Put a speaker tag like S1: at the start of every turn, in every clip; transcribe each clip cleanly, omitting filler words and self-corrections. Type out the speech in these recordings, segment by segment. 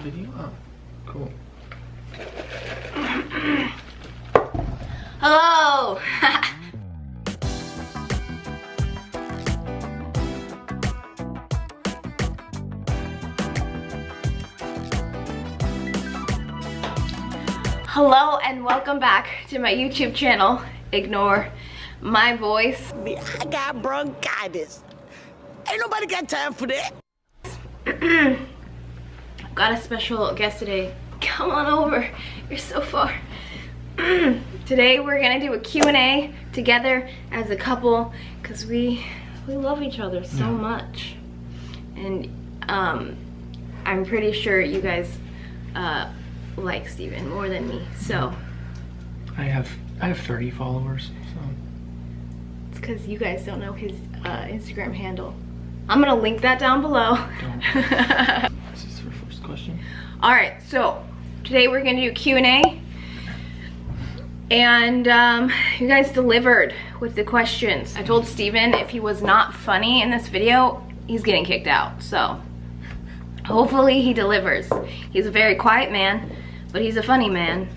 S1: video? Oh, cool.
S2: Hello! Hello and welcome back to my YouTube channel. Ignore my voice.
S3: I got bronchitis. Ain't nobody got time for that.
S2: I've got a special guest today. Come on over. You're so far. Today we're gonna do a Q&A together as a couple because we love each other so much. And I'm pretty sure you guys like Steven more than me, so
S1: I have 30 followers, so
S2: it's because you guys don't know his Instagram handle. I'm gonna link that down below.
S1: This is her first question.
S2: All right, so today we're gonna do Q&A, and you guys delivered with the questions. I told Steven if he was not funny in this video, he's getting kicked out. So hopefully he delivers. He's a very quiet man, but he's a funny man,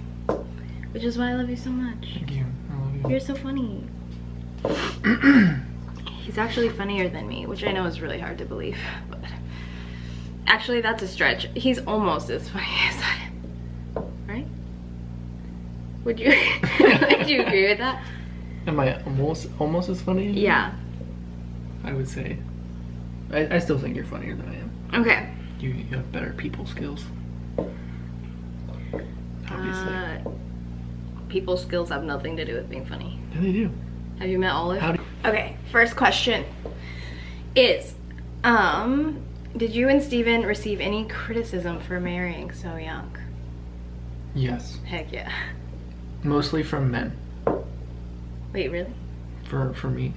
S2: which is why I love you so much.
S1: Thank you. I love you.
S2: You're so funny. He's actually funnier than me, which I know is really hard to believe, but actually that's a stretch. He's almost as funny as I am, right? Would you would you agree with that?
S1: Am I almost as funny as you?
S2: Yeah.
S1: I would say. I still think you're funnier than I am.
S2: Okay.
S1: You have better people skills. Obviously.
S2: People skills have nothing to do with being funny.
S1: Yeah, they do.
S2: Have you met Olive?
S1: How do
S2: Okay, first question is, did you and Steven receive any criticism for marrying so young?
S1: Yes.
S2: Heck yeah.
S1: Mostly from men.
S2: Wait, really?
S1: For me.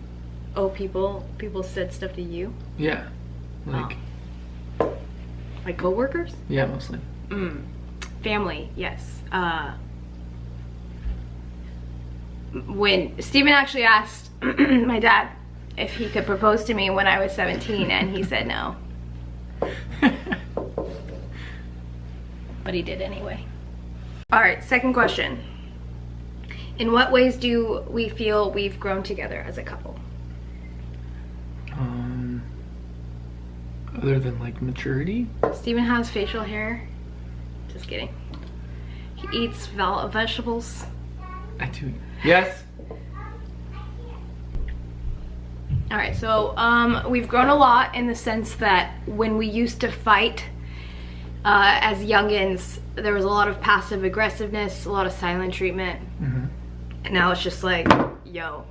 S2: Oh, people said stuff to you?
S1: Yeah. Like
S2: Like coworkers?
S1: yeah, mostly.
S2: Family, yes. When Steven actually asked my dad if he could propose to me when I was 17, and he said no. But he did anyway. All right, second question. In what ways do we feel we've grown together as a couple?
S1: Other than like maturity?
S2: Steven has facial hair. Just kidding. He eats vegetables.
S1: I do. Yes.
S2: All right, so we've grown a lot in the sense that when we used to fight as youngins, there was a lot of passive aggressiveness, a lot of silent treatment. And now it's just like, yo,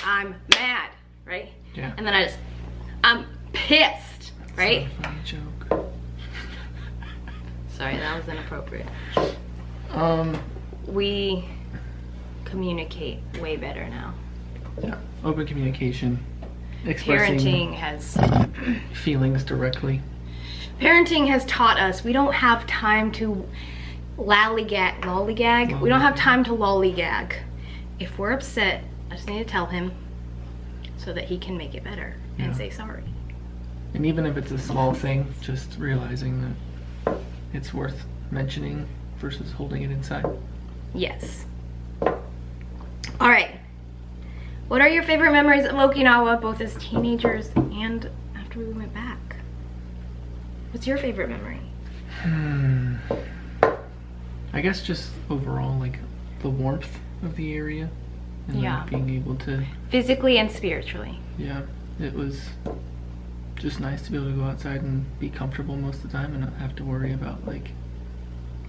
S2: I'm mad, right?
S1: Yeah.
S2: And then I'm pissed, right?
S1: That's not a funny joke.
S2: Sorry, that was inappropriate. We communicate way better now.
S1: Yeah. Open communication. Expressing
S2: Parenting has
S1: feelings
S2: Parenting has taught us we don't have time to lollygag. We don't have time to lollygag. If we're upset, I just need to tell him so that he can make it better and say sorry.
S1: And even if it's a small thing, just realizing that it's worth mentioning versus holding it inside.
S2: Yes. All right. What are your favorite memories of Okinawa, both as teenagers and after we went back? What's your favorite memory?
S1: I guess just overall, like the warmth of the area, and like being able to
S2: physically and spiritually.
S1: Yeah, it was just nice to be able to go outside and be comfortable most of the time and not have to worry about like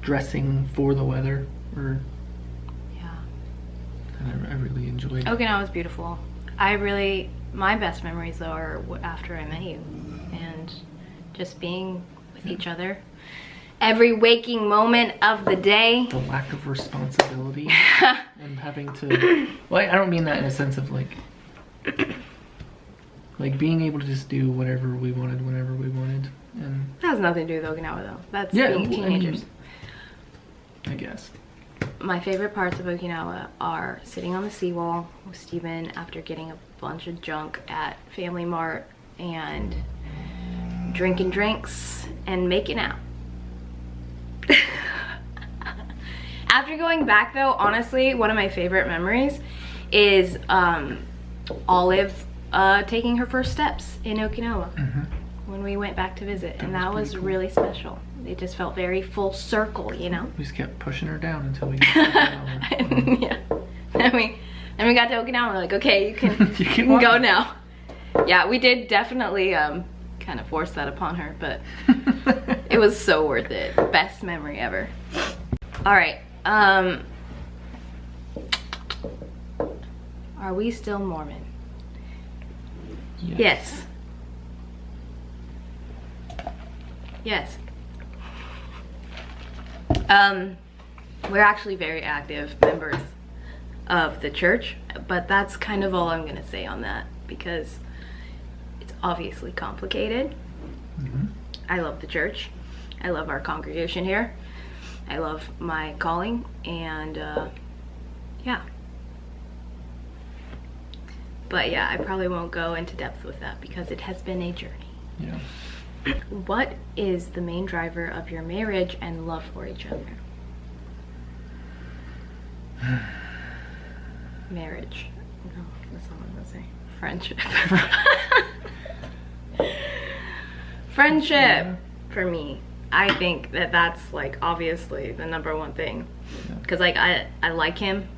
S1: dressing for the weather or. And I really enjoyed it.
S2: Okinawa was beautiful. My best memories though are after I met you and just being with each other. Every waking moment of the day.
S1: The lack of responsibility and having to, well, I don't mean that in a sense of like being able to just do whatever we wanted, whenever we wanted. And
S2: that has nothing to do with Okinawa though. That's being teenagers.
S1: I guess.
S2: My favorite parts of Okinawa are sitting on the seawall with Steven after getting a bunch of junk at Family Mart and drinking drinks and making out. After going back though, honestly, one of my favorite memories is Olive taking her first steps in Okinawa when we went back to visit, and that was really special. It just felt very full circle, you know?
S1: We just kept pushing her down until we got to Okinawa.
S2: Yeah. And we got to Okinawa and we're like, okay, you can go now. Yeah, we did definitely kind of force that upon her, but it was so worth it. Best memory ever. All right. Are we still Mormon? Yes. Yes. We're actually very active members of the church, but that's kind of all I'm gonna say on that because it's obviously complicated. I love the church. I love our congregation here. I love my calling, and yeah. But yeah, I probably won't go into depth with that because it has been a journey.
S1: Yeah.
S2: What is the main driver of your marriage and love for each other? Marriage. No, that's not what I'm gonna say. Friendship. Friendship for me. I think that's like obviously the number one thing. Cause like I like him.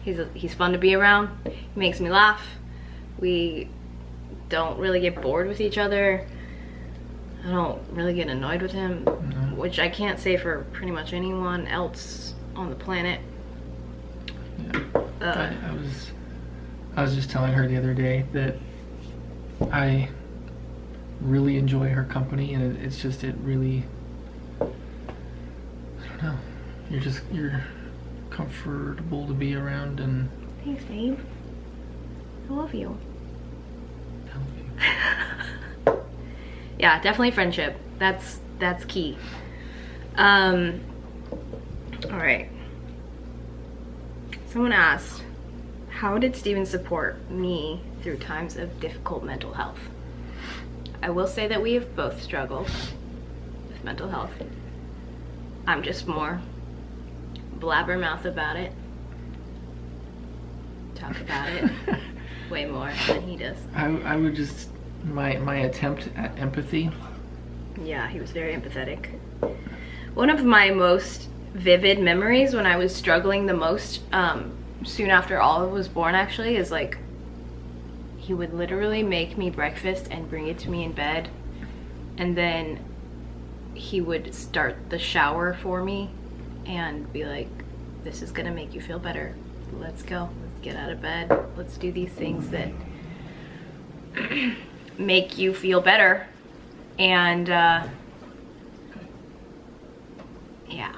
S2: He's fun to be around. He makes me laugh. We don't really get bored with each other. I don't really get annoyed with him, which I can't say for pretty much anyone else on the planet.
S1: Yeah. I was just telling her the other day that I really enjoy her company, and it really, I don't know, you're comfortable to be around, and
S2: thanks, babe. I love you. Yeah, definitely friendship. That's key. All right. Someone asked, how did Steven support me through times of difficult mental health? I will say that we have both struggled with mental health. I'm just more blabbermouth about it. Talk about it way more than he does.
S1: I would just, my attempt at empathy.
S2: Yeah, he was very empathetic. One of my most vivid memories when I was struggling the most, soon after Olive was born actually, is like, he would literally make me breakfast and bring it to me in bed, and then he would start the shower for me and be like, this is gonna make you feel better. Let's go, let's get out of bed. Let's do these things that make you feel better. And yeah,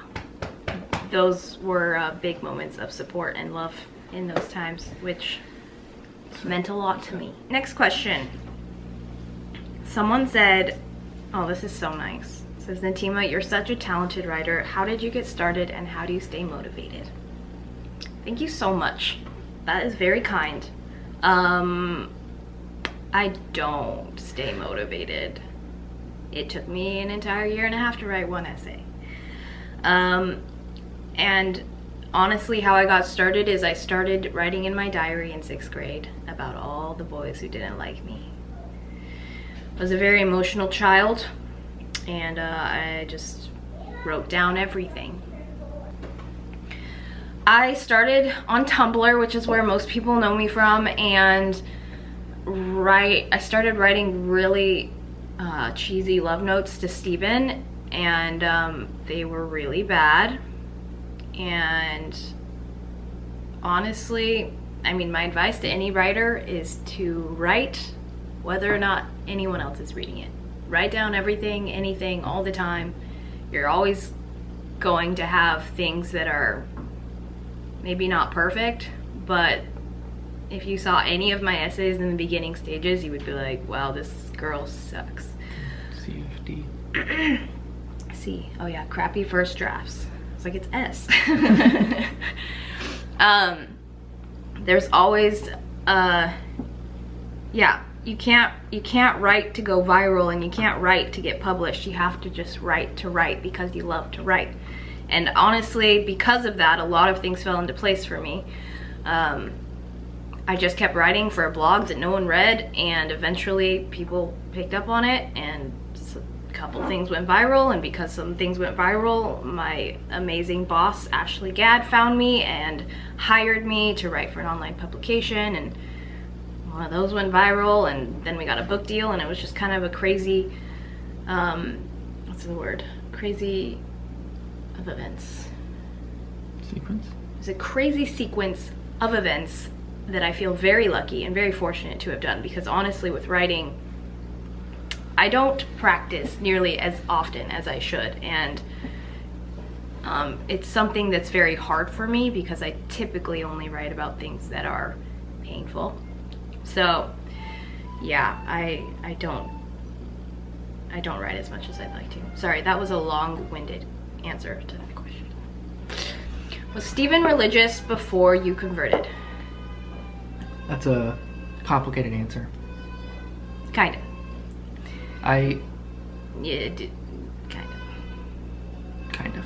S2: those were big moments of support and love in those times, which meant a lot to me. Next question. Someone said, oh, this is so nice. It says, Natima, you're such a talented writer. How did you get started and how do you stay motivated? Thank you so much. That is very kind. I don't stay motivated. It took me an entire year and a half to write one essay. And honestly, how I got started is I started writing in my diary in 6th grade about all the boys who didn't like me. I was a very emotional child, and I just wrote down everything. I started on Tumblr, which is where most people know me from, and I started writing really cheesy love notes to Steven, and they were really bad. And honestly, I mean, my advice to any writer is to write whether or not anyone else is reading it. Write down everything, anything, all the time. You're always going to have things that are maybe not perfect, but if you saw any of my essays in the beginning stages, you would be like, wow, this girl sucks.
S1: CFD.
S2: C. Oh yeah, crappy first drafts. It's like, it's S. There's always, yeah, you can't write to go viral, and you can't write to get published. You have to just write to write because you love to write. And honestly, because of that, a lot of things fell into place for me. I just kept writing for a blog that no one read, and eventually people picked up on it, and a couple things went viral. And because some things went viral, my amazing boss, Ashley Gadd, found me and hired me to write for an online publication, and one of those went viral, and then we got a book deal, and it was just kind of a crazy, what's the word? Crazy of events.
S1: Sequence?
S2: It was a crazy sequence of events that I feel very lucky and very fortunate to have done, because honestly, with writing, I don't practice nearly as often as I should, and it's something that's very hard for me because I typically only write about things that are painful. So yeah, I don't write as much as I'd like to. Sorry, that was a long-winded answer to that question. Was Stephen religious before you converted?
S1: That's a complicated answer.
S2: Kind of. Yeah,
S1: Kind of.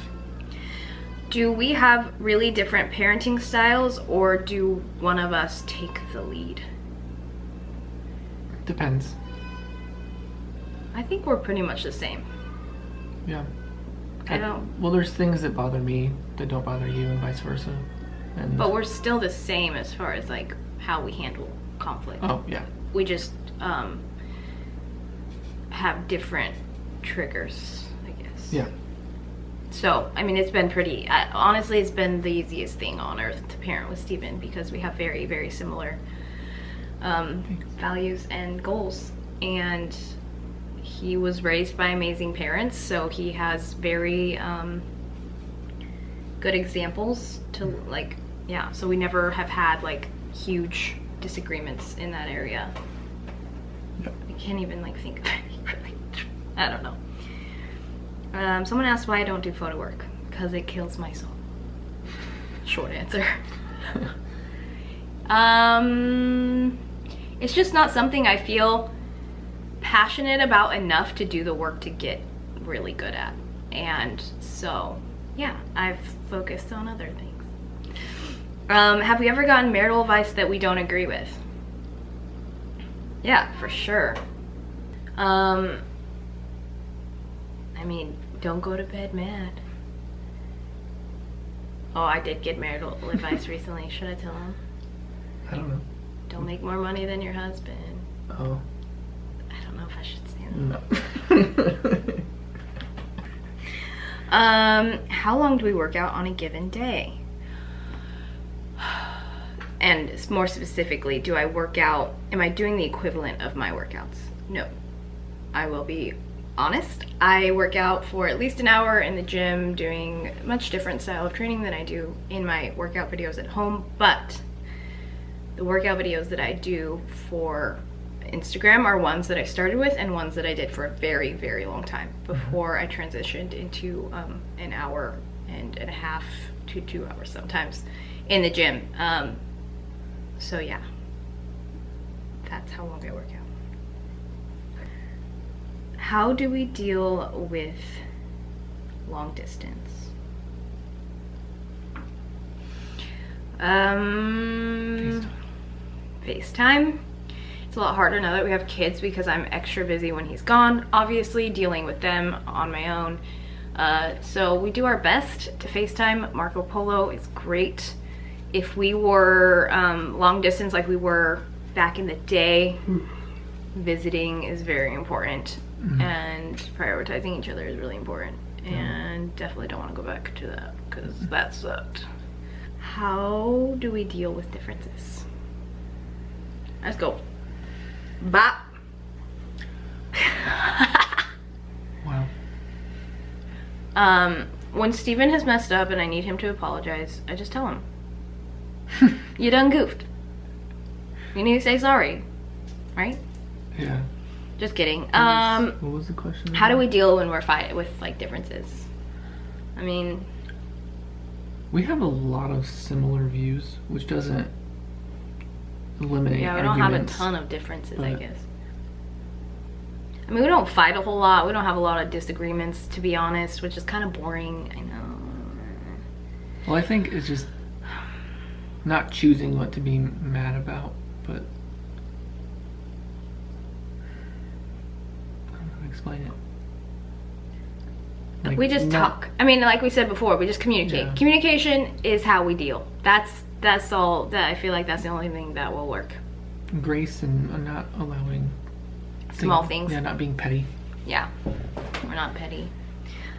S2: Do we have really different parenting styles, or do one of us take the lead?
S1: Depends.
S2: I think we're pretty much the same.
S1: Yeah.
S2: I don't.
S1: Well, there's things that bother me that don't bother you, and vice versa. And
S2: But we're still the same as far as like how we handle conflict.
S1: oh yeah.
S2: We just have different triggers, I guess.
S1: Yeah.
S2: So, I mean, it's been pretty, honestly, it's been the easiest thing on earth to parent with Stephen, because we have very, very similar values and goals. And he was raised by amazing parents, so he has very good examples to, like, yeah, so we never have had, like, huge disagreements in that area.
S1: Yep.
S2: I can't even, like, think of any, really. I don't know. Someone asked why I don't do photo work. Because it kills my soul. Short answer. It's just not something I feel passionate about enough to do the work to get really good at. And so, yeah, I've focused on other things. Have we ever gotten marital advice that we don't agree with? Yeah, for sure. I mean, don't go to bed mad. Oh, I did get marital advice recently. Should I tell him?
S1: I don't know.
S2: Don't make more money than your husband.
S1: Oh.
S2: I don't know if I should say that.
S1: No.
S2: How long do we work out on a given day? And more specifically, do I work out, am I doing the equivalent of my workouts? No. I will be honest. I work out for at least an hour in the gym, doing a much different style of training than I do in my workout videos at home, but the workout videos that I do for Instagram are ones that I started with and ones that I did for a very, very long time before I transitioned into an hour and a half to 2 hours sometimes in the gym. So yeah, that's how long I work out. How do we deal with long distance? FaceTime. It's a lot harder now that we have kids because I'm extra busy when he's gone, obviously, dealing with them on my own. So we do our best to FaceTime. Marco Polo is great. If we were long distance like we were back in the day, visiting is very important. And prioritizing each other is really important. And definitely don't want to go back to that because that sucked. How do we deal with differences? Let's go. Bop.
S1: Wow.
S2: When Stephen has messed up and I need him to apologize, I just tell him. You done goofed. You need to say sorry. Right?
S1: Yeah.
S2: Just kidding.
S1: What was the question?
S2: How do we deal when we're fighting with like differences? I mean,
S1: we have a lot of similar views, which doesn't eliminate
S2: Yeah, we don't have a
S1: arguments,
S2: ton of differences, I
S1: but-
S2: guess. I mean, we don't fight a whole lot. We don't have a lot of disagreements, to be honest, which is kind of boring. I know.
S1: Well, I think it's just not choosing what to be mad about, but I don't know how to explain it. Like,
S2: We just talk. I mean, like we said before, we just communicate.
S1: Yeah.
S2: Communication is how we deal. That's all. That I feel like that's the only thing that will work.
S1: Grace and not allowing
S2: Small things.
S1: Yeah, not being petty.
S2: Yeah, we're not petty.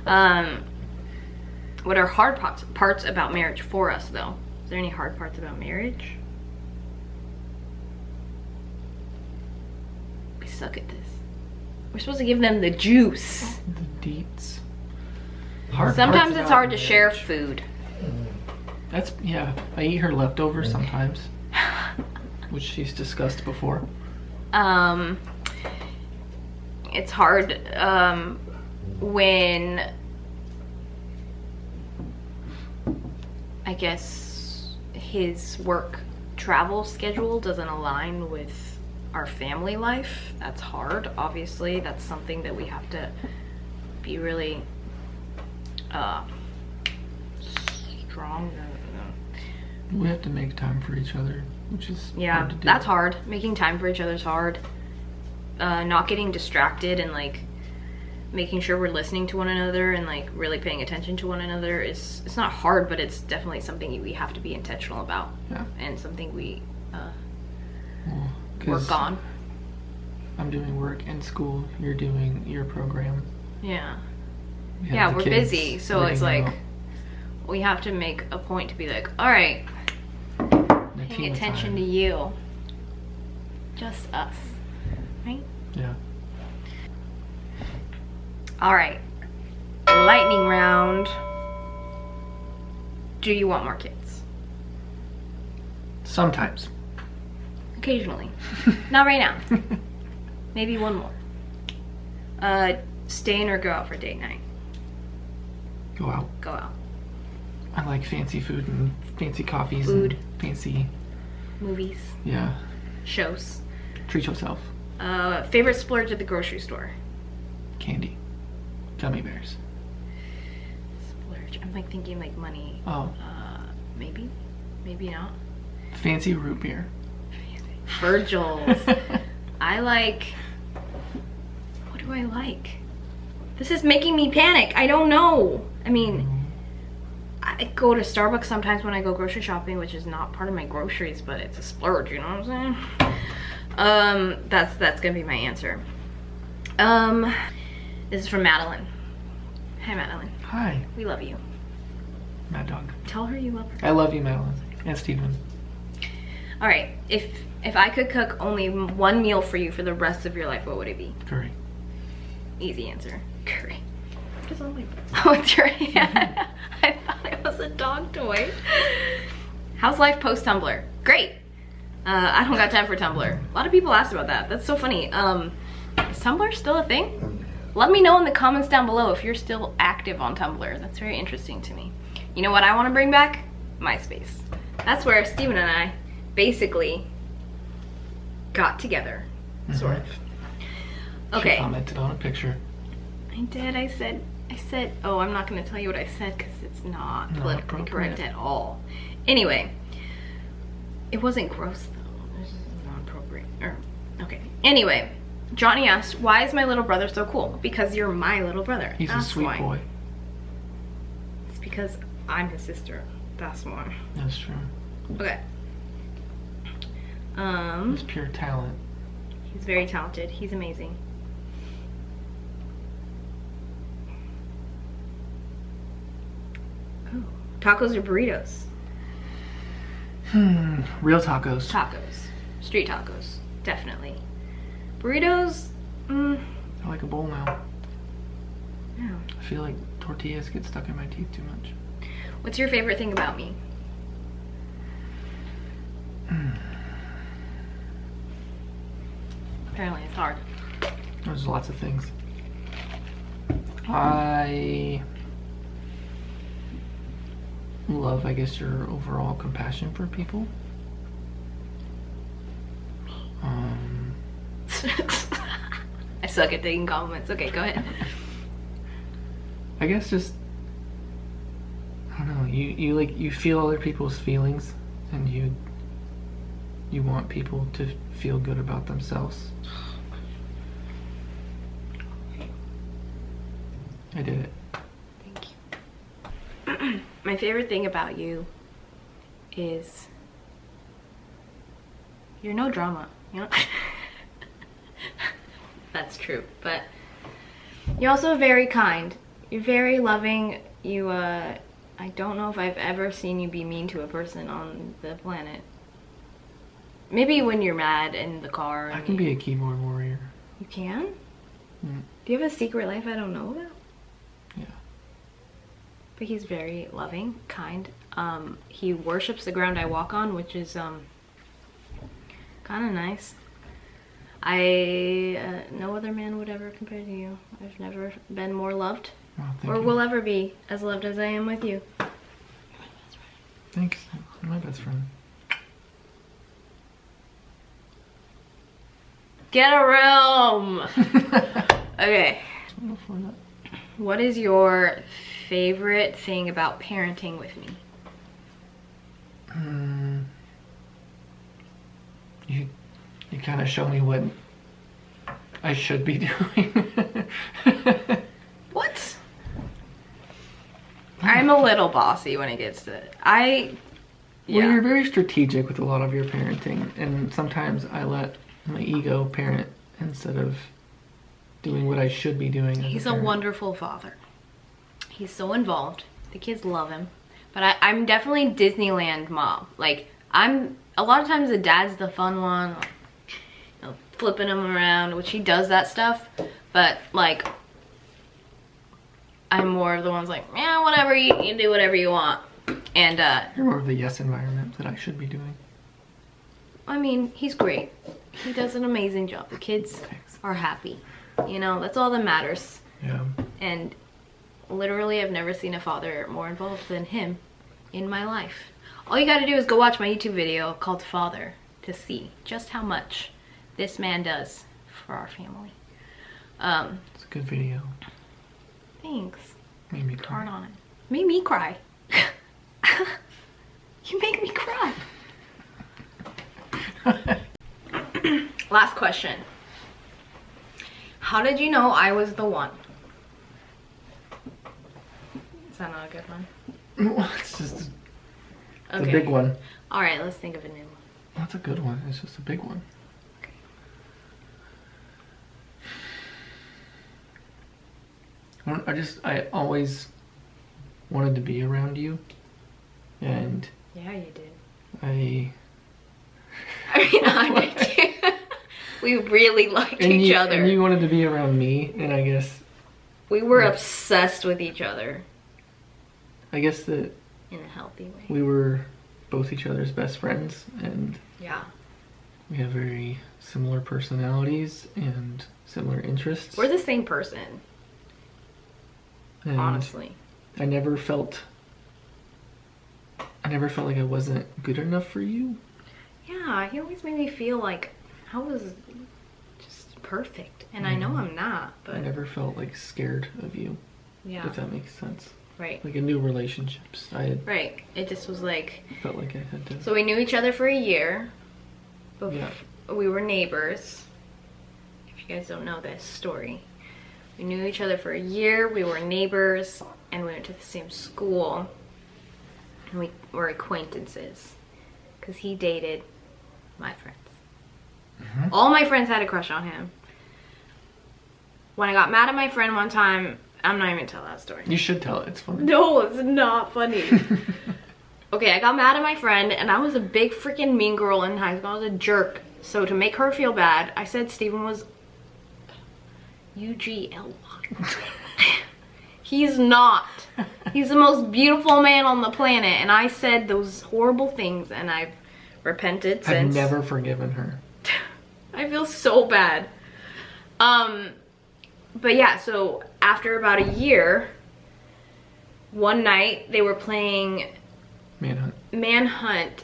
S2: What are hard parts about marriage for us, though? Is there any hard parts about marriage? We suck at this. We're supposed to give them the juice.
S1: The deets.
S2: Sometimes it's hard to share food.
S1: That's, yeah. I eat her leftovers sometimes, which she's discussed before.
S2: It's hard when, I guess, his work travel schedule doesn't align with our family life. That's hard, obviously. That's something that we have to be really strong.
S1: We have to make time for each other, which is
S2: Yeah,
S1: hard to do.
S2: that's hard. Making time for each other is hard. Not getting distracted and like making sure we're listening to one another and like really paying attention to one another is, it's not hard, but it's definitely something we have to be intentional about.
S1: Yeah.
S2: And something we
S1: Well, 'cause
S2: work on.
S1: I'm doing work and school. You're doing your program.
S2: Yeah.
S1: We have
S2: Yeah,
S1: the
S2: we're
S1: kids
S2: busy, so
S1: reading
S2: it's like
S1: out.
S2: we have to make a point to be like, all right,
S1: The
S2: paying
S1: team
S2: attention
S1: time.
S2: to you. Just us. Right?
S1: Yeah.
S2: All right. Lightning round. Do you want more kids?
S1: Sometimes.
S2: Occasionally. Not right now. Maybe one more. Stay in or go out for date night?
S1: Go out.
S2: Go out.
S1: I like fancy food and fancy coffees
S2: Food.
S1: and fancy,
S2: Movies.
S1: yeah.
S2: Shows.
S1: Treat yourself.
S2: Favorite splurge at the grocery store?
S1: Candy. Gummy bears.
S2: Splurge. I'm like thinking like money.
S1: Oh.
S2: Maybe. Maybe not.
S1: Fancy root beer.
S2: Virgil's. I like. What do I like? This is making me panic. I don't know. I mean, I go to Starbucks sometimes when I go grocery shopping, which is not part of my groceries, but it's a splurge, you know what I'm saying? That's gonna be my answer. This is from Madeline. Hi, Madeline.
S1: Hi,
S2: We love you.
S1: Mad Dog.
S2: Tell her you love her.
S1: I love you, Madeline. And Steven.
S2: All right. If I could cook only one meal for you for the rest of your life, what would it be?
S1: Curry.
S2: Easy answer. Curry. What is on my... Oh, it's your hand. I thought it was a dog toy. How's life post Tumblr? Great. I don't got time for Tumblr. A lot of people asked about that. That's so funny. Is Tumblr still a thing? Let me know in the comments down below if you're still active on Tumblr. That's very interesting to me. You know what I want to bring back? MySpace. That's where Steven and I basically got together. Sort of. Okay.
S1: She commented on a picture.
S2: I did. I said, oh, I'm not going to tell you what I said because it's not politically correct at all. Anyway, it wasn't gross though. This is not appropriate. Okay. Anyway, Johnny asked, why is my little brother so cool? Because you're my little brother.
S1: He's
S2: That's
S1: a sweet
S2: why.
S1: boy.
S2: It's because I'm his sister. That's why.
S1: That's true.
S2: Okay.
S1: He's pure talent.
S2: He's very talented. He's amazing. Oh, tacos or burritos?
S1: Real tacos.
S2: Tacos. Street tacos. Definitely. Burritos?
S1: I like a bowl now.
S2: Yeah.
S1: I feel like tortillas get stuck in my teeth too much.
S2: What's your favorite thing about me? Apparently it's hard.
S1: There's lots of things. I love, I guess, your overall compassion for people.
S2: suck at taking compliments. Okay, go ahead.
S1: I guess just, I don't know, you feel other people's feelings, and you want people to feel good about themselves. I did it.
S2: Thank you. My favorite thing about you is you're no drama, you know? That's true, but you're also very kind. You're very loving. You, I don't know if I've ever seen you be mean to a person on the planet. Maybe when you're mad in the car.
S1: I can be a keyboard warrior.
S2: You can?
S1: Mm.
S2: Do you have a secret life I don't know about?
S1: Yeah.
S2: But he's very loving, kind. He worships the ground I walk on, which is kind of nice. No other man would ever compare to you. I've never been more loved, or will ever be as loved as I am with you.
S1: Thanks. You're my best friend.
S2: Get a room! Okay. What is your favorite thing about parenting with me?
S1: You kind of show me what I should be doing.
S2: What? I'm a little bossy when it gets to it.
S1: Well, you're very strategic with a lot of your parenting, and sometimes I let my ego parent instead of doing what I should be doing.
S2: He's a wonderful father. He's so involved. The kids love him. But I'm definitely Disneyland mom. Like, a lot of times the dad's the fun one, like, you know, flipping him around, which he does that stuff. But, like, I'm more of the ones like, yeah, whatever, you do whatever you want. And,
S1: you're more of the yes environment that I should be doing.
S2: I mean, he's great. He does an amazing job. The kids are happy. You know, that's all that matters.
S1: Yeah.
S2: And literally, I've never seen a father more involved than him in my life. All you gotta do is go watch my YouTube video called Father to see just how much this man does for our family.
S1: It's a good video.
S2: Thanks.
S1: Made me cry.
S2: Turn on it. Made me cry. You make me cry. Last question. How did you know I was the one? Is that not a good one?
S1: It's just
S2: Okay.
S1: a big one.
S2: All right, let's think of a new one.
S1: That's a good one. It's just a big one.
S2: Okay.
S1: I always wanted to be around you, and
S2: Yeah, you did.
S1: I
S2: mean, I did too. We really liked each other.
S1: And you wanted to be around me, and I guess
S2: we were obsessed with each other.
S1: I guess that
S2: In a healthy way.
S1: we were both each other's best friends, and
S2: Yeah.
S1: we have very similar personalities and similar interests.
S2: We're the same person,
S1: And
S2: honestly.
S1: I never felt like I wasn't good enough for you.
S2: Yeah, he always made me feel like I was just perfect. And I know I'm not, but
S1: I never felt like scared of you,
S2: yeah.
S1: if that makes sense.
S2: Right.
S1: Like in new relationships, I
S2: Right. It just was like,
S1: felt like I had to.
S2: so we knew each other for a year.
S1: Yeah.
S2: We were neighbors. If you guys don't know this story. We knew each other for a year. We were neighbors and we went to the same school. And we were acquaintances. Because he dated my friends.
S1: Mhm.
S2: All my friends had a crush on him. When I got mad at my friend one time, I'm not even gonna tell that story.
S1: You should tell it. It's funny.
S2: No, it's not funny. Okay, I got mad at my friend and I was a big freaking mean girl in high school. I was a jerk. So to make her feel bad, I said Steven was UGLY. He's not. He's the most beautiful man on the planet. And I said those horrible things and I've repented since.
S1: I've never forgiven her.
S2: I feel so bad. But yeah, so after about a year, one night they were playing
S1: Manhunt.
S2: Manhunt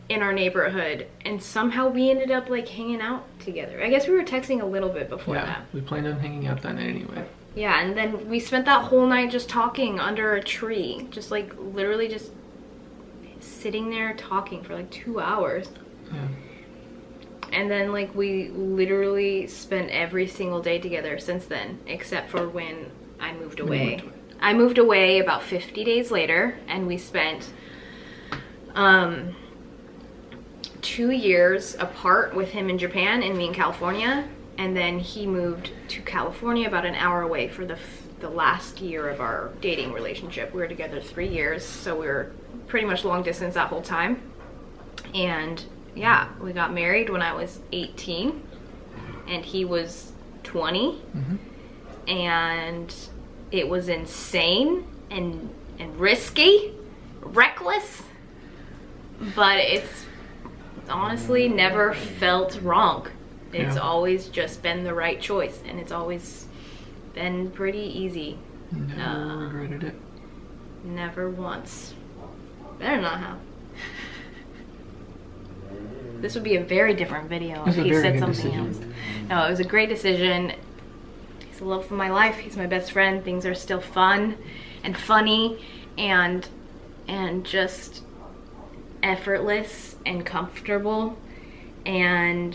S2: in our neighborhood, and somehow we ended up like hanging out together. I guess we were texting a little bit before that.
S1: We planned on hanging out that night anyway.
S2: Yeah, and then we spent that whole night just talking under a tree. Just like literally just sitting there talking for like 2 hours.
S1: Yeah.
S2: And then like we literally spent every single day together since then, except for when I moved away. I moved away about 50 days later, and we spent 2 years apart with him in Japan and me in California. And then he moved to California about an hour away for the last year of our dating relationship. We were together 3 years, so we were pretty much long distance that whole time. And yeah, we got married when I was 18 and he was 20. And it was insane and risky, reckless, but it's honestly never felt wrong. It's always just been the right choice, and it's always been pretty easy.
S1: Never regretted it.
S2: Never once. Better not have. This would be a very different video if he said something else. No, it was a great decision. He's the love of my life. He's my best friend. Things are still fun and funny and just effortless and comfortable. And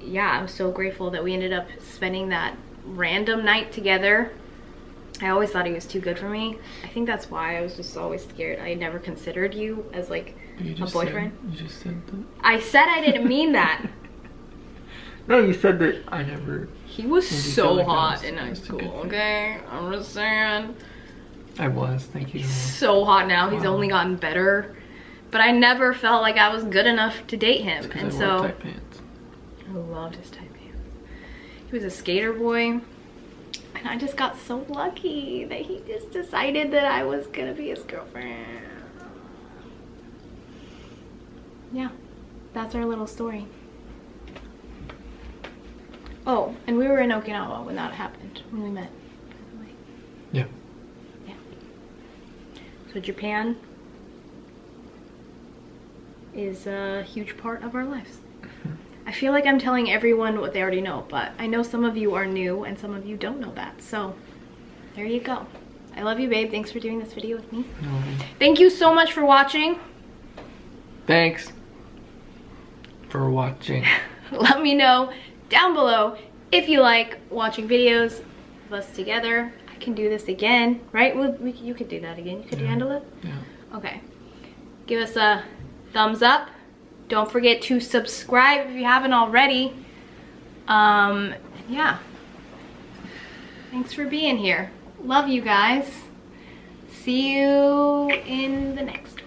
S2: yeah, I'm so grateful that we ended up spending that random night together. I always thought he was too good for me. I think that's why I was just always scared. I never considered you as like a boyfriend.
S1: You just said that.
S2: I said I didn't mean that.
S1: No, you said that I never.
S2: He was so
S1: like
S2: hot in high school, okay? I'm just saying.
S1: I was, thank you.
S2: He's so hot now. He's only gotten better. But I never felt like I was good enough to date him. And so
S1: I wore tight pants.
S2: I loved his tight pants. He was a skater boy. And I just got so lucky that he just decided that I was gonna be his girlfriend. Yeah, that's our little story. Oh, and we were in Okinawa when that happened, when we met.
S1: Yeah.
S2: Yeah. So Japan is a huge part of our lives. I feel like I'm telling everyone what they already know, but I know some of you are new and some of you don't know that. So there you go. I love you, babe. Thanks for doing this video with me.
S1: No.
S2: Thank you so much for watching.
S1: Thanks for watching.
S2: Let me know down below if you like watching videos of us together. I can do this again, right? You could do that again. You could handle it?
S1: Yeah.
S2: Okay. Give us a thumbs up. Don't forget to subscribe if you haven't already. Yeah. Thanks for being here. Love you guys. See you in the next